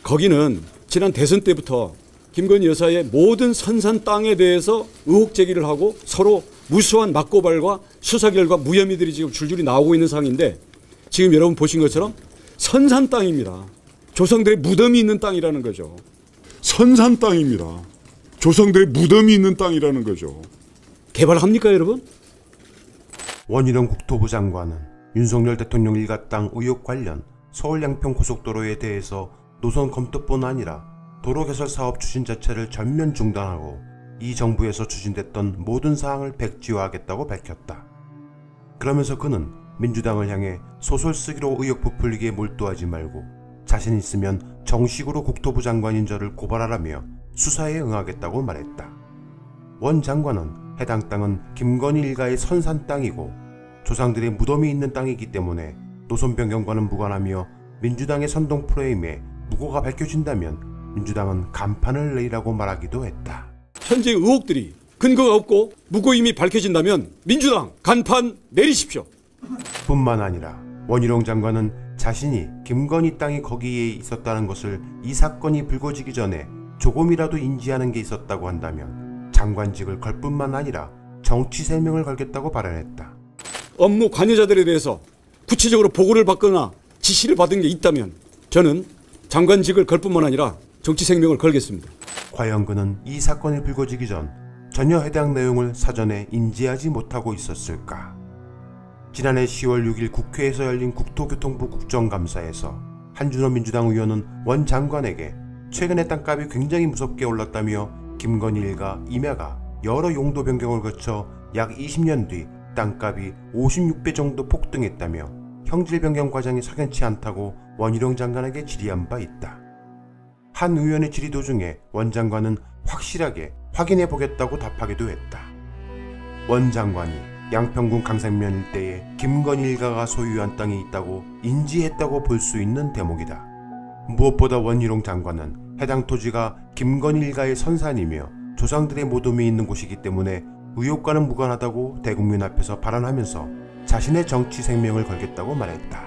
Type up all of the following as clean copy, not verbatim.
거기는 지난 대선 때부터 김건희 여사의 모든 선산 땅에 대해서 의혹 제기를 하고 서로 무수한 맞고발과 수사 결과 무혐의들이 지금 줄줄이 나오고 있는 상황인데, 지금 여러분 보신 것처럼 선산 땅입니다. 조상들의 무덤이 있는 땅이라는 거죠. 선산 땅입니다. 조상들의 무덤이 있는 땅이라는 거죠. 개발합니까, 여러분? 원희룡 국토부 장관은 윤석열 대통령 일가 땅 의혹 관련 서울 양평 고속도로에 대해서 노선 검토뿐 아니라 도로 개설 사업 추진 자체를 전면 중단하고 이 정부에서 추진됐던 모든 사항을 백지화하겠다고 밝혔다. 그러면서 그는 민주당을 향해 소설 쓰기로 의혹 부풀리기에 몰두하지 말고 자신 있으면 정식으로 국토부 장관인 저를 고발하라며 수사에 응하겠다고 말했다. 원 장관은 해당 땅은 김건희 일가의 선산 땅이고 조상들의 무덤이 있는 땅이기 때문에 노선 변경과는 무관하며 민주당의 선동 프레임에 무고가 밝혀진다면 민주당은 간판을 내리라고 말하기도 했다. 현재 의혹들이 근거가 없고 무고 이미 밝혀진다면 민주당 간판 내리십시오. 뿐만 아니라 원희룡 장관은 자신이 김건희 땅이 거기에 있었다는 것을 이 사건이 불거지기 전에 조금이라도 인지하는 게 있었다고 한다면 장관직을 걸 뿐만 아니라 정치 세명을 걸겠다고 발언했다. 업무 관여자들에 대해서 구체적으로 보고를 받거나 지시를 받은 게 있다면 저는 장관직을 걸 뿐만 아니라 정치 생명을 걸겠습니다. 과연 그는 이 사건이 불거지기 전 전혀 해당 내용을 사전에 인지하지 못하고 있었을까? 지난해 10월 6일 국회에서 열린 국토교통부 국정감사에서 한준호 민주당 의원은 원 장관에게 최근에 땅값이 굉장히 무섭게 올랐다며 김건희 일가 임야가 여러 용도 변경을 거쳐 약 20년 뒤 땅값이 56배 정도 폭등했다며 형질 변경 과정이 석연치 않다고 원희룡 장관에게 질의한 바 있다. 한 의원의 질의 도중에 원 장관은 확실하게 확인해 보겠다고 답하기도 했다. 원 장관이 양평군 강산면 일대에 김건희 일가가 소유한 땅이 있다고 인지했다고 볼 수 있는 대목이다. 무엇보다 원희룡 장관은 해당 토지가 김건희 일가의 선산이며 조상들의 모둠이 있는 곳이기 때문에 의혹과는 무관하다고 대국민 앞에서 발언하면서 자신의 정치 생명을 걸겠다고 말했다.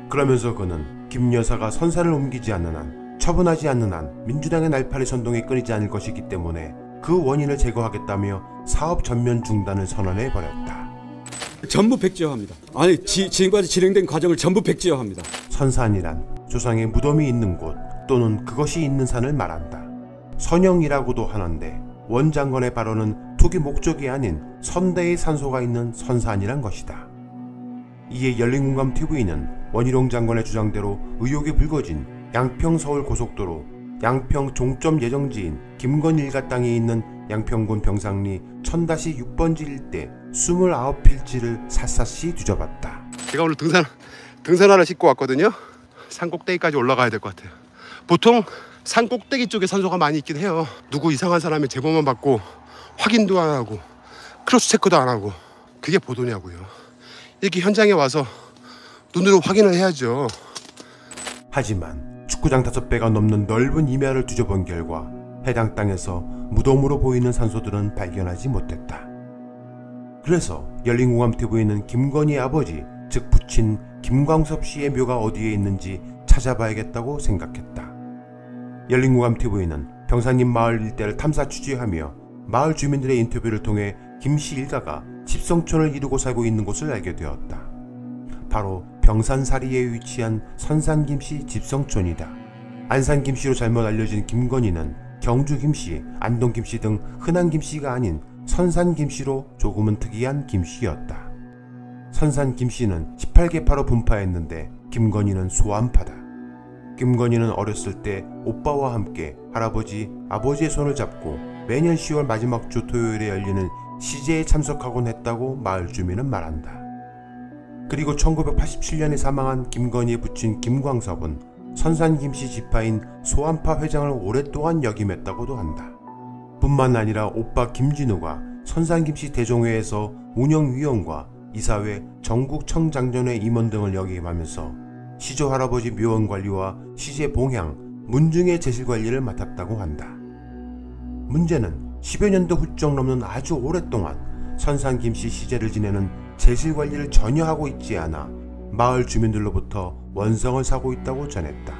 그러면서 그는 김 여사가 선산을 옮기지 않는 한, 처분하지 않는 한 민주당의 날파리 선동이 끊이지 않을 것이기 때문에 그 원인을 제거하겠다며 사업 전면 중단을 선언해버렸다. 전부 백지화합니다. 아니 지금까지 진행된 과정을 전부 백지화합니다. 선산이란 조상의 무덤이 있는 곳 또는 그것이 있는 산을 말한다. 선영이라고도 하는데 원 장관의 발언은 투기 목적이 아닌 선대의 산소가 있는 선산이란 것이다. 이에 열린공감TV는 원희룡 장관의 주장대로 의혹이 불거진 양평 서울 고속도로 양평 종점 예정지인 김건희 일가 땅에 있는 양평군 병상리 1000-6번지 일대 29필지를 샅샅이 뒤져봤다. 제가 오늘 등산 하나 싣고 왔거든요. 산 꼭대기까지 올라가야 될 것 같아요. 보통 산 꼭대기 쪽에 산소가 많이 있긴 해요. 누구 이상한 사람의 제보만 받고 확인도 안 하고 크로스 체크도 안 하고 그게 보도냐고요. 이렇게 현장에 와서 눈으로 확인을 해야죠. 하지만 축구장 5배가 넘는 넓은 임야를 뒤져본 결과 해당 땅에서 무덤으로 보이는 산소들은 발견하지 못했다. 그래서 열린공감TV는 김건희의 아버지, 즉 부친 김광섭 씨의 묘가 어디에 있는지 찾아봐야겠다고 생각했다. 열린공감TV는 병사님 마을 일대를 탐사 취재하며 마을 주민들의 인터뷰를 통해 김씨 일가가 집성촌을 이루고 살고 있는 곳을 알게 되었다. 바로 병산사리에 위치한 선산김씨 집성촌이다. 안산김씨로 잘못 알려진 김건희는 경주김씨, 안동김씨 등 흔한 김씨가 아닌 선산김씨로 조금은 특이한 김씨였다. 선산김씨는 18개파로 분파했는데 김건희는 소환파다. 김건희는 어렸을 때 오빠와 함께 할아버지, 아버지의 손을 잡고 매년 10월 마지막 주 토요일에 열리는 시제에 참석하곤 했다고 마을 주민은 말한다. 그리고 1987년에 사망한 김건희의 부친 김광섭은 선산김씨 지파인 소환파 회장을 오랫동안 역임했다고도 한다. 뿐만 아니라 오빠 김진우가 선산김씨 대종회에서 운영위원과 이사회, 전국청장전회 임원 등을 역임하면서 시조 할아버지 묘원 관리와 시제 봉향, 문중의 제실 관리를 맡았다고 한다. 문제는 10여 년도 훌쩍 넘는 아주 오랫동안 선산 김씨 시제를 지내는 제실 관리를 전혀 하고 있지 않아 마을 주민들로부터 원성을 사고 있다고 전했다.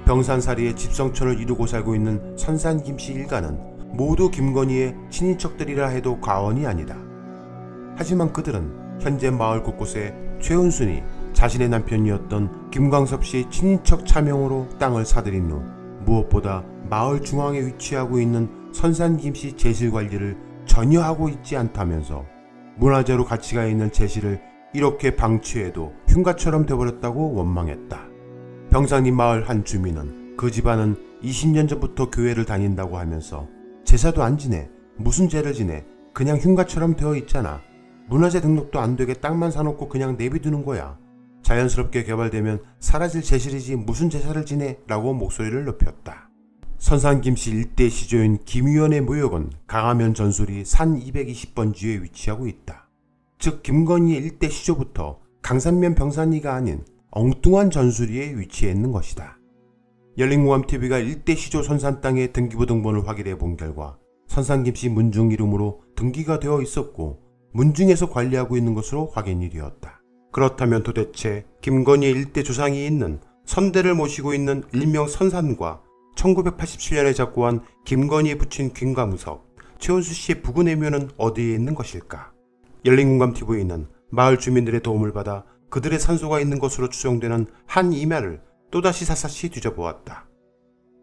병산사리에 집성촌을 이루고 살고 있는 선산 김씨 일가는 모두 김건희의 친인척들이라 해도 과언이 아니다. 하지만 그들은 현재 마을 곳곳에 최은순이 자신의 남편이었던 김광섭 씨의 친인척 차명으로 땅을 사들인 후 무엇보다 마을 중앙에 위치하고 있는 선산 김씨 제실 관리를 전혀 하고 있지 않다면서 문화재로 가치가 있는 제실을 이렇게 방치해도 흉가처럼 돼버렸다고 원망했다. 병산리 마을 한 주민은 그 집안은 20년 전부터 교회를 다닌다고 하면서 제사도 안 지내, 무슨 제를 지내, 그냥 흉가처럼 되어 있잖아. 문화재 등록도 안 되게 땅만 사놓고 그냥 내비두는 거야. 자연스럽게 개발되면 사라질 제실이지 무슨 제사를 지내? 라고 목소리를 높였다. 선산 김씨 일대 시조인 김의원의 묘역은 강화면 전술이 산 220번지에 위치하고 있다. 즉 김건희의 일대 시조부터 강산면 병산리가 아닌 엉뚱한 전수리에 위치해 있는 것이다. 열린공감TV가 일대 시조 선산 땅의 등기부 등본을 확인해 본 결과 선산 김씨 문중 이름으로 등기가 되어 있었고 문중에서 관리하고 있는 것으로 확인이 되었다. 그렇다면 도대체 김건희의 일대 조상이 있는 선대를 모시고 있는 일명 선산과 1987년에 작고한 김건희의 부친 김광석, 최은수 씨의 부근의 묘는 어디에 있는 것일까? 열린공감TV는 마을 주민들의 도움을 받아 그들의 산소가 있는 것으로 추정되는 한 이마를 또다시 샅샅이 뒤져보았다.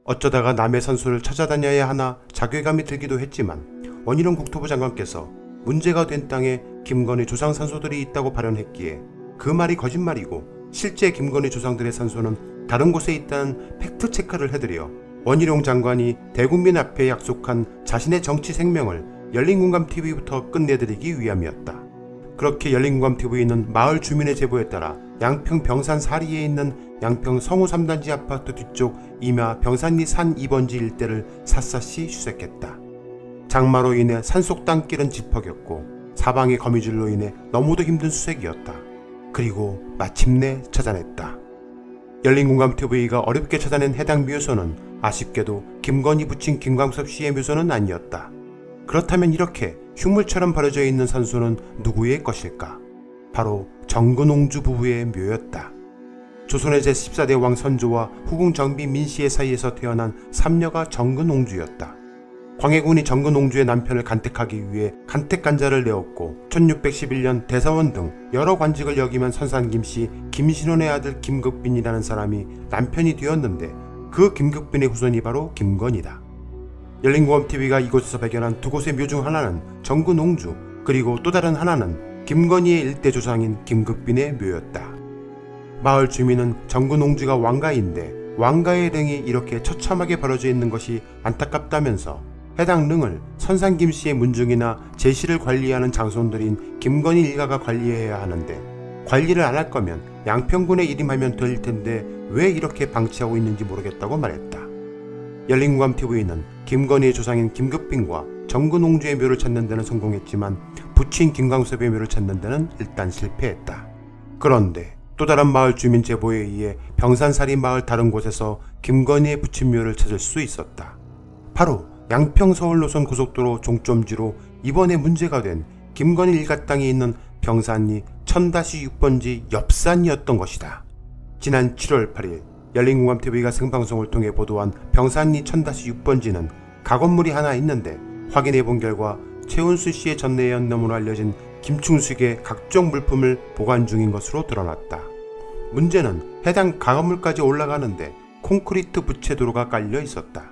어쩌다가 남의 산소를 찾아다녀야 하나 자괴감이 들기도 했지만 원희룡 국토부 장관께서 문제가 된 땅에 김건희 조상 산소들이 있다고 발언했기에 그 말이 거짓말이고 실제 김건희 조상들의 산소는 다른 곳에 있다는 팩트체크를 해드려 원희룡 장관이 대국민 앞에 약속한 자신의 정치 생명을 열린공감TV부터 끝내드리기 위함이었다. 그렇게 열린공감TV는 마을 주민의 제보에 따라 양평 병산 사리에 있는 양평 성우 3단지 아파트 뒤쪽 이마 병산리 산 2번지 일대를 샅샅이 수색했다. 장마로 인해 산속 땅길은 짚어겼고 사방의 거미줄로 인해 너무도 힘든 수색이었다. 그리고 마침내 찾아냈다. 열린공감TV가 어렵게 찾아낸 해당 묘소는 아쉽게도 김건희 부친 김광섭 씨의 묘소는 아니었다. 그렇다면 이렇게 흉물처럼 버려져 있는 산소는 누구의 것일까? 바로 정근옹주 부부의 묘였다. 조선의 제14대 왕 선조와 후궁 정비 민씨의 사이에서 태어난 삼녀가 정근옹주였다. 광해군이 정근옹주의 남편을 간택하기 위해 간택간자를 내었고 1611년 대사원 등 여러 관직을 역임한 선산 김씨 김신원의 아들 김극빈이라는 사람이 남편이 되었는데 그 김극빈의 후손이 바로 김건희다. 열린공감TV가 이곳에서 발견한 두 곳의 묘 중 하나는 정근옹주, 그리고 또 다른 하나는 김건희의 일대 조상인 김극빈의 묘였다. 마을 주민은 정근옹주가 왕가인데 왕가의 릉이 이렇게 처참하게 벌어져 있는 것이 안타깝다면서 해당 릉을 선산 김씨의 문중이나 제실을 관리하는 장손들인 김건희 일가가 관리해야 하는데 관리를 안 할 거면 양평군에 일임하면 될 텐데 왜 이렇게 방치하고 있는지 모르겠다고 말했다. 열린공감TV는 김건희의 조상인 김극빈과 정근옹주의 묘를 찾는 데는 성공했지만 부친 김광섭의 묘를 찾는 데는 일단 실패했다. 그런데 또 다른 마을 주민 제보에 의해 병산사리 마을 다른 곳에서 김건희의 부친 묘를 찾을 수 있었다. 바로 양평 서울 노선 고속도로 종점지로 이번에 문제가 된 김건희 일가 땅이 있는 병산리 1000-6번지 옆산이었던 것이다. 지난 7월 8일 열린공감TV가 생방송을 통해 보도한 병산리 1000-6번지는 가건물이 하나 있는데 확인해본 결과 최은수 씨의 전내에 연남으로 알려진 김충숙의 각종 물품을 보관 중인 것으로 드러났다. 문제는 해당 가건물까지 올라가는데 콘크리트 부채도로가 깔려 있었다.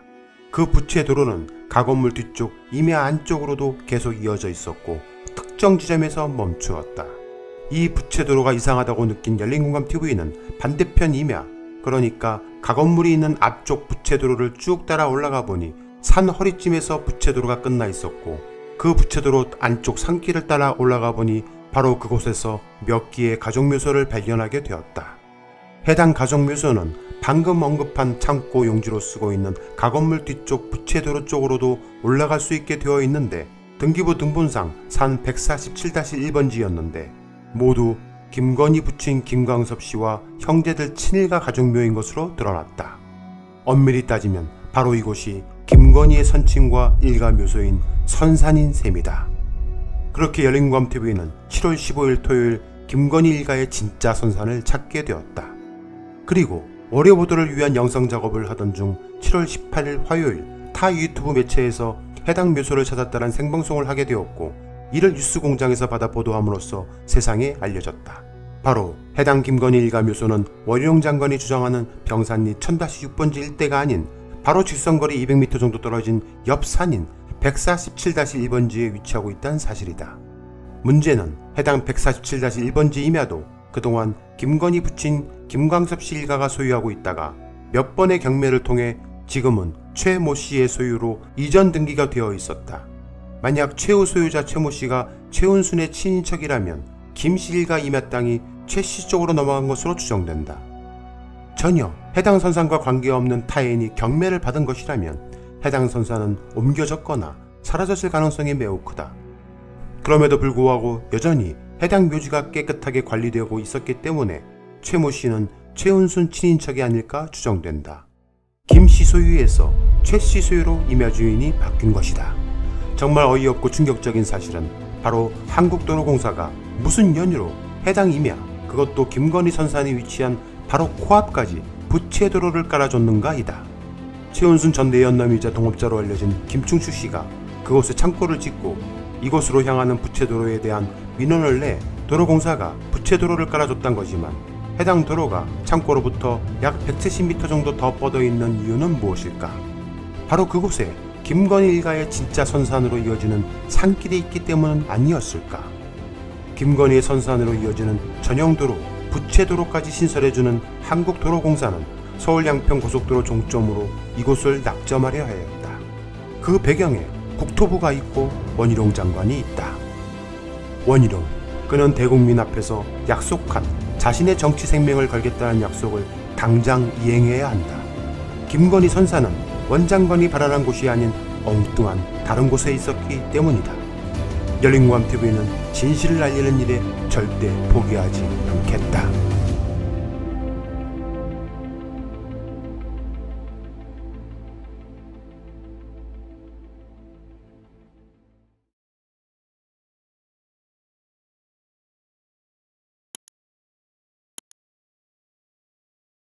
그 부채도로는 가건물 뒤쪽 임야 안쪽으로도 계속 이어져 있었고 특정 지점에서 멈추었다. 이 부채도로가 이상하다고 느낀 열린공감TV는 반대편 임야, 그러니까 가건물이 있는 앞쪽 부채도로를 쭉 따라 올라가 보니 산 허리쯤에서 부채도로가 끝나 있었고 그 부채도로 안쪽 산길을 따라 올라가 보니 바로 그곳에서 몇 기의 가족묘소를 발견하게 되었다. 해당 가족묘소는 방금 언급한 창고 용지로 쓰고 있는 가건물 뒤쪽 부채도로 쪽으로도 올라갈 수 있게 되어 있는데 등기부 등본상 산 147-1번지였는데 모두 김건희 부친 김광섭 씨와 형제들 친일가 가족묘인 것으로 드러났다. 엄밀히 따지면 바로 이곳이 김건희의 선친과 일가 묘소인 선산인 셈이다. 그렇게 열린공감TV는 7월 15일 토요일 김건희 일가의 진짜 선산을 찾게 되었다. 그리고 월요보도를 위한 영상 작업을 하던 중 7월 18일 화요일 타 유튜브 매체에서 해당 묘소를 찾았다는 생방송을 하게 되었고, 이를 뉴스공장에서 받아 보도함으로써 세상에 알려졌다. 바로 해당 김건희 일가 묘소는 원희룡 장관이 주장하는 병산리 1000-6번지 일대가 아닌 바로 직선거리 200m 정도 떨어진 옆 산인 147-1번지에 위치하고 있다는 사실이다. 문제는 해당 147-1번지 임야도 그동안 김건희 부친 김광섭 씨 일가가 소유하고 있다가 몇 번의 경매를 통해 지금은 최 모 씨의 소유로 이전 등기가 되어 있었다. 만약 최후 소유자 최 모 씨가 최은순의 친인척이라면 김 씨 일가 임야 땅이 최 씨 쪽으로 넘어간 것으로 추정된다. 전혀 해당 선산과 관계없는 타인이 경매를 받은 것이라면 해당 선산은 옮겨졌거나 사라졌을 가능성이 매우 크다. 그럼에도 불구하고 여전히 해당 묘지가 깨끗하게 관리되고 있었기 때문에 최 모 씨는 최은순 친인척이 아닐까 추정된다. 김 씨 소유에서 최 씨 소유로 임야 주인이 바뀐 것이다. 정말 어이없고 충격적인 사실은 바로 한국도로공사가 무슨 연유로 해당 임야, 그것도 김건희 선산이 위치한 바로 코앞까지 부채도로를 깔아줬는가이다. 최은순 전 내연남이자 동업자로 알려진 김충수 씨가 그곳에 창고를 짓고 이곳으로 향하는 부채도로에 대한 민원을 내 도로공사가 부채도로를 깔아줬단 거지만, 해당 도로가 창고로부터 약 170m 정도 더 뻗어 있는 이유는 무엇일까? 바로 그곳에 김건희 일가의 진짜 선산으로 이어지는 산길이 있기 때문 아니었을까? 김건희의 선산으로 이어지는 전용도로, 부채도로까지 신설해주는 한국도로공사는 서울 양평 고속도로 종점으로 이곳을 낙점하려 하였다. 그 배경에 국토부가 있고 원희룡 장관이 있다. 원희룡, 그는 대국민 앞에서 약속한 자신의 정치 생명을 걸겠다는 약속을 당장 이행해야 한다. 김건희 선산은 원장관이 발언한 곳이 아닌 엉뚱한 다른 곳에 있었기 때문이다. 열린공감TV는 진실을 알리는 일에 절대 포기하지 않겠다.